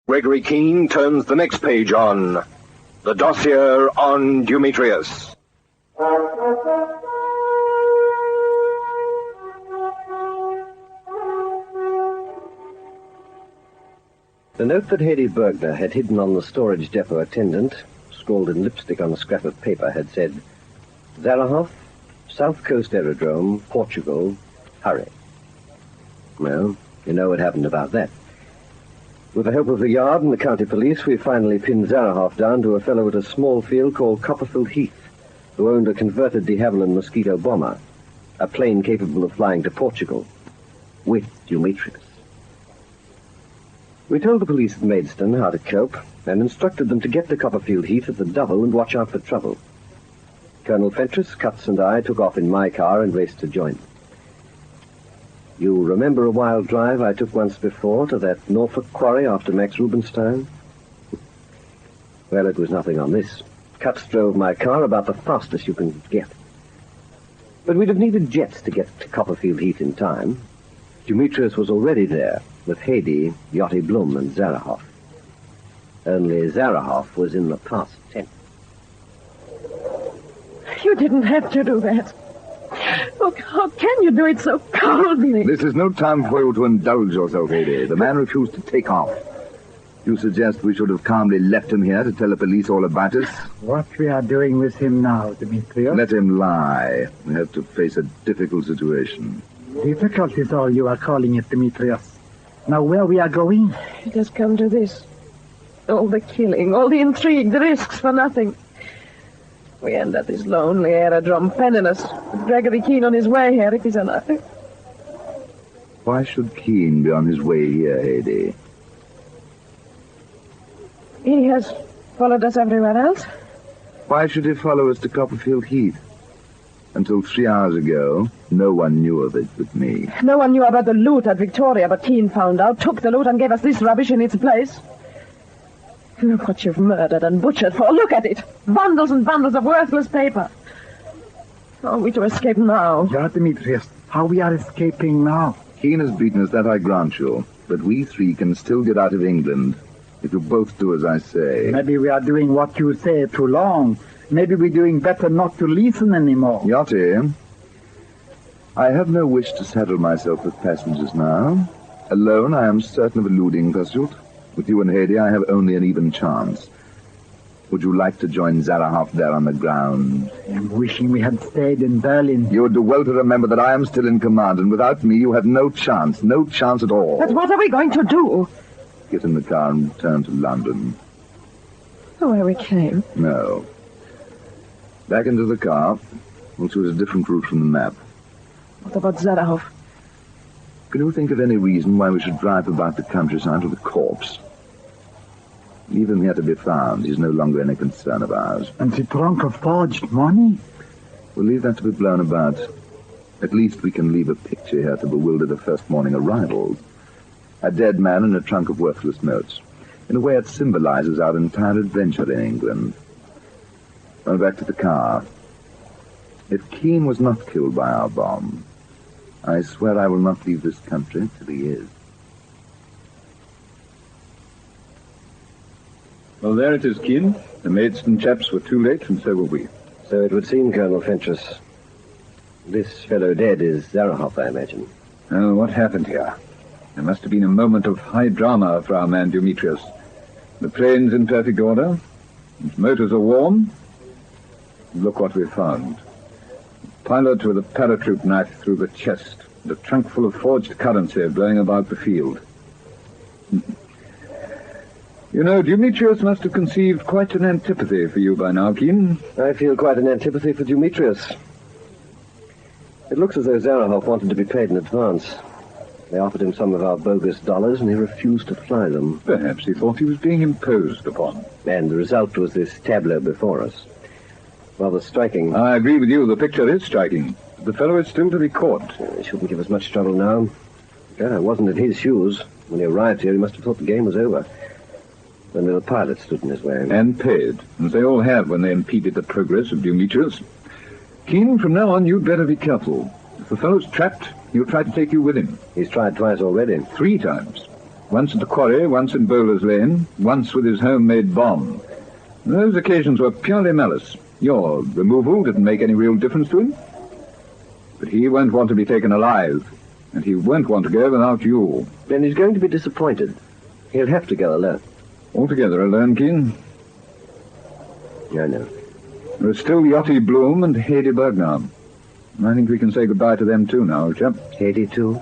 Gregory Keene turns the next page on the dossier on Dumetrius. The note that Hedy Bergner had hidden on the storage depot attendant, scrawled in lipstick on a scrap of paper, had said, "Zarahoff, South Coast Aerodrome, Portugal, hurry." Well, you know what happened about that. With the help of the Yard and the county police, we finally pinned Zarahoff down to a fellow at a small field called Copperfield Heath, who owned a converted de Havilland Mosquito bomber, a plane capable of flying to Portugal, with Dumetrius. We told the police at Maidstone how to cope, and instructed them to get to Copperfield Heath at the double and watch out for trouble. Colonel Fentress, Cutts, and I took off in my car and raced to join them. You remember a wild drive I took once before to that Norfolk quarry after Max Rubenstein? Well, it was nothing on this. Cutts drove my car about the fastest you can get. But we'd have needed jets to get to Copperfield Heath in time. Dumetrius was already there, with Hedy, Yachty Blum, and Zarahoff. Only Zarahoff was in the past tense. You didn't have to do that. Oh, how can you do it so coldly? This is no time for you to indulge yourself, Hedy. The man refused to take off. You suggest we should have calmly left him here to tell the police all about us? What we are doing with him now, Dumetrius? Let him lie. We have to face a difficult situation. Difficult is all you are calling it, Dumetrius. Now where we are going? It has come to this. All the killing, all the intrigue, the risks for nothing. We end at this lonely aerodrome, penniless, with Gregory Keene on his way here if he's alive. Why should Keene be on his way here, Hedy? He has followed us everywhere else. Why should he follow us to Copperfield Heath? Until 3 hours ago, no one knew of it but me. No one knew about the loot at Victoria, but Keene found out, took the loot, and gave us this rubbish in its place. Look what you've murdered and butchered for. Look at it. Bundles and bundles of worthless paper. How are we to escape now? Yeah, Dumetrius, how we are escaping now? Keene has beaten us, that I grant you. But we three can still get out of England, if you both do as I say. Maybe we are doing what you say too long. Maybe we're doing better not to listen anymore. Yachty, I have no wish to saddle myself with passengers now. Alone, I am certain of eluding pursuit. With you and Hedy, I have only an even chance. Would you like to join Zarahoff there on the ground? I'm wishing we had stayed in Berlin. You would do well to remember that I am still in command, and without me you have no chance at all. But what are we going to do? Get in the car and return to London. Where we came? No. Back into the car. We'll choose a different route from the map. What about Zarahoff? Can you think of any reason why we should drive about the countryside with a corpse? Leave him here to be found. He's no longer any concern of ours. And the trunk of forged money? We'll leave that to be blown about. At least we can leave a picture here to bewilder the first morning arrivals. A dead man in a trunk of worthless notes. In a way, it symbolizes our entire adventure in England. Well, back to the car. If Keene was not killed by our bomb, I swear I will not leave this country till he is. Well, there it is, Keene. The Maidstone chaps were too late, and so were we. So it would seem, Colonel Fentress. This fellow dead is Zarahoff, I imagine. Oh, what happened here? There must have been a moment of high drama for our man Dumetrius. The plane's in perfect order. Its motors are warm. Look what we found. Pilot with a paratroop knife through the chest, and a trunk full of forged currency blowing about the field. You know, Dumetrius must have conceived quite an antipathy for you by now, Keene. I feel quite an antipathy for Dumetrius. It looks as though Zarahoff wanted to be paid in advance. They offered him some of our bogus dollars, and he refused to fly them. Perhaps he thought he was being imposed upon. And the result was this tableau before us. Rather striking. I agree with you. The picture is striking. The fellow is still to be caught. He shouldn't give us much trouble now. I wasn't in his shoes. When he arrived here, he must have thought the game was over. Only the pilot stood in his way. And paid, as they all have when they impeded the progress of Dumetrius. Keene, from now on, you'd better be careful. If the fellow's trapped, he'll try to take you with him. He's tried twice already. 3 times. Once at the quarry, once in Bowler's Lane, once with his homemade bomb. Those occasions were purely malice. Your removal didn't make any real difference to him. But he won't want to be taken alive, and he won't want to go without you. Then he's going to be disappointed. He'll have to go alone. Altogether alone, Keene? I know. There are still Yachty Bloom and Hedy Bergnar. I think we can say goodbye to them too now, old chap. Hedy, too?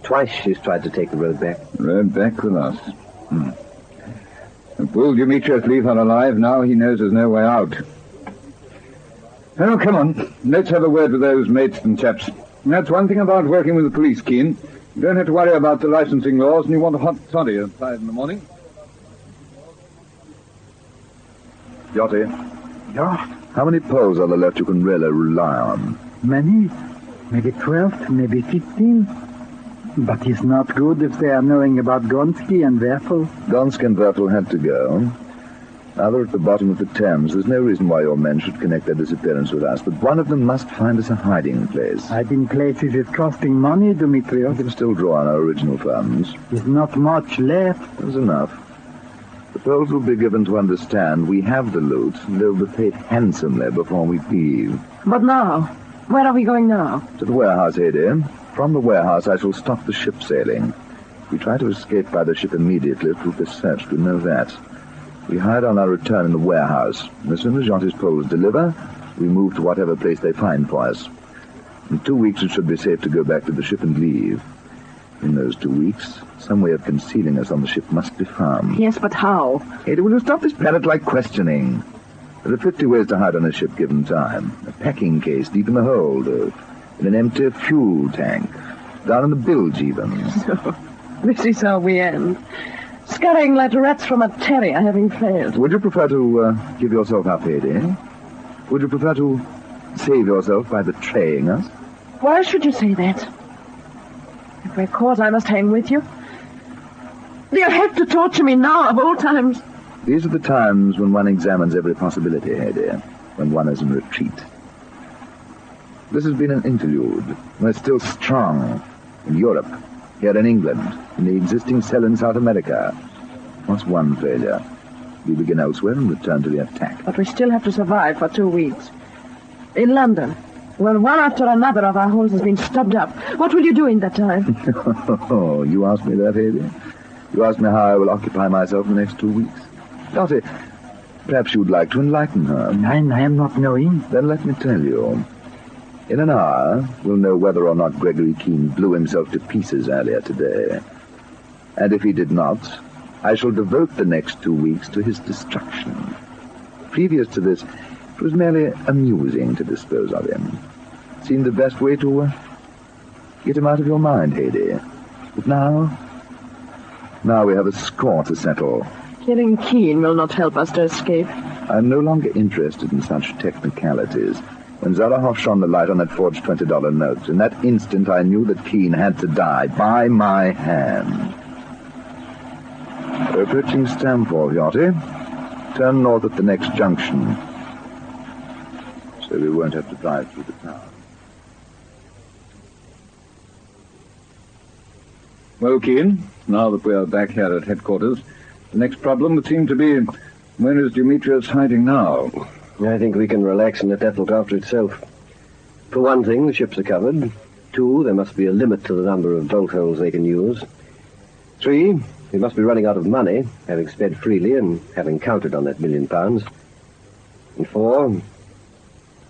Twice she's tried to take the road back. Road back with us. If will Dumetrius leave her alive, now he knows there's no way out. Oh, come on. Let's have a word with those mates and chaps. That's one thing about working with the police, Keene. You don't have to worry about the licensing laws, and you want a hot toddy at 5 in the morning. Yachty, Yeah, how many Poles are there left you can really rely on? many. Maybe 12, maybe 15. But it's not good if they are knowing about Gonski and Werfel. Gonsk and Werfel had to go. Now they're at the bottom of the Thames. There's no reason why your men should connect their disappearance with us, but one of them must find us a hiding place. Hiding places is costing money, We Dumetrius. can still draw on our original funds. There's not much left. There's enough. The Poles will be given to understand we have the loot, and they'll be paid handsomely before we leave. But now? Where are we going now? To the warehouse, Hedy. From the warehouse, I shall stop the ship sailing. If we try to escape by the ship immediately, it will be searched. We know that. We hide on our return in the warehouse, and as soon as Yachty's Poles deliver, we move to whatever place they find for us. In 2 weeks, it should be safe to go back to the ship and leave. In those 2 weeks, some way of concealing us on the ship must be found. Yes, but how? Hedy, will you stop this parrot-like questioning? There are 50 ways to hide on a ship given time. A packing case deep in the hold, in an empty fuel tank, down in the bilge even. This is how we end. Scurrying like rats from a terrier, having failed. Would you prefer to give yourself up, Hedy? Would you prefer to save yourself by betraying us? Why should you say that? If we're caught, I must hang with you. Do you have to torture me now, of all times? These are the times when one examines every possibility, Hedy, when one is in retreat. This has been an interlude. We're still strong in Europe, here in England, in the existing cell in South America. What's one failure? We begin elsewhere and return to the attack. But we still have to survive for 2 weeks. In London, where one after another of our holes has been stopped up. What will you do in that time? Oh, you asked me that, Hedy? You asked me how I will occupy myself in the next 2 weeks. Dottie, perhaps you would like to enlighten her. I am not knowing. Then let me tell you. In an hour, we'll know whether or not Gregory Keene blew himself to pieces earlier today. And if he did not, I shall devote the next 2 weeks to his destruction. Previous to this, it was merely amusing to dispose of him. It seemed the best way to get him out of your mind, Hedy. But now we have a score to settle. Killing Keene will not help us to escape. I'm no longer interested in such technicalities. When Zarahoff shone the light on that forged $20 note, in that instant I knew that Keene had to die by my hand. We're approaching Stamford, Yachty. Turn north at the next junction, so we won't have to drive through the town. Well, Keene, now that we are back here at headquarters, the next problem would seem to be, where is Dumetrius hiding now? I think we can relax and let that look after itself. For one thing, the ships are covered. 2, there must be a limit to the number of bolt holes they can use. 3, we must be running out of money, having spent freely and having counted on that £1 million. And 4,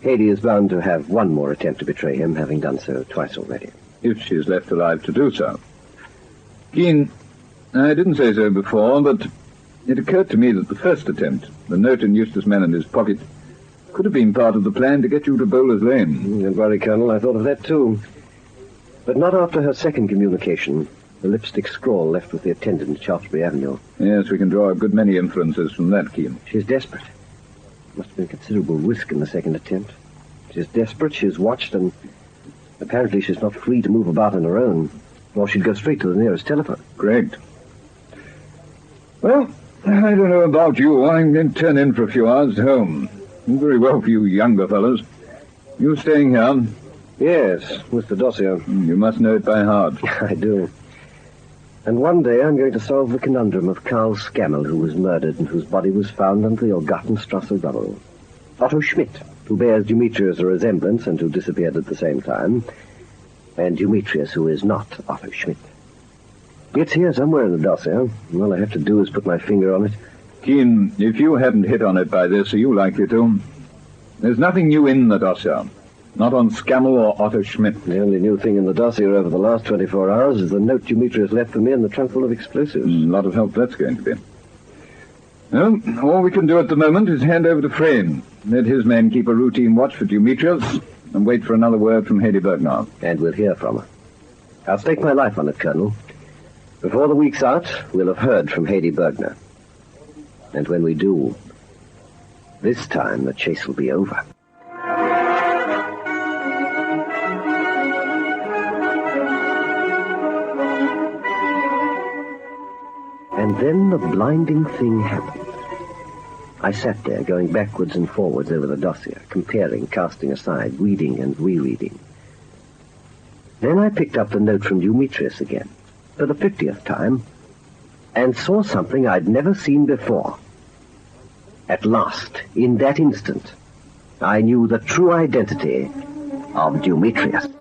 Hedy is bound to have one more attempt to betray him, having done so twice already. If she's left alive to do so. Keene, I didn't say so before, but it occurred to me that the first attempt, the note in Eustace Manning's pocket, could have been part of the plan to get you to Bowler's Lane. Don't worry, Colonel, I thought of that too. But not after her second communication, the lipstick scrawl left with the attendant at Shaftesbury Avenue. Yes, we can draw a good many inferences from that, Keene. She's desperate. Must have been considerable risk in the second attempt. She's desperate, she's watched, and apparently she's not free to move about on her own, or she'd go straight to the nearest telephone. Correct. Well, I don't know about you. I'm going to turn in for a few hours home. Very well for you younger fellows. You staying here? Yes, Mr. Dossier. You must know it by heart. I do. And one day I'm going to solve the conundrum of Karl Scammell, who was murdered and whose body was found under the Orgartenstrasse rubble. Otto Schmidt, who bears Dumetrius a resemblance and who disappeared at the same time, and Dumetrius, who is not Otto Schmidt. It's here somewhere in the dossier. All I have to do is put my finger on it. Keen, if you hadn't hit on it by this, are you likely to? There's nothing new in the dossier. Not on Scammell or Otto Schmidt. The only new thing in the dossier over the last 24 hours is the note Dumetrius left for me in the trunk full of explosives. A lot of help that's going to be. Well, all we can do at the moment is hand over to Frayne. Let his men keep a routine watch for Dumetrius and wait for another word from Hedy Bergnar. And we'll hear from her. I'll stake my life on it, Colonel. Before the week's out, we'll have heard from Hedy Bergnar. And when we do, this time the chase will be over. And then the blinding thing happened. I sat there, going backwards and forwards over the dossier, comparing, casting aside, reading and rereading. Then I picked up the note from Dumetrius again, for the 50th time, and saw something I'd never seen before. At last, in that instant, I knew the true identity of Dumetrius.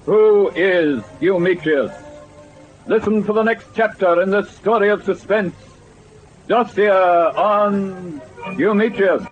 Who is Dumetrius? Listen for the next chapter in this story of suspense. Dossier on Dumetrius.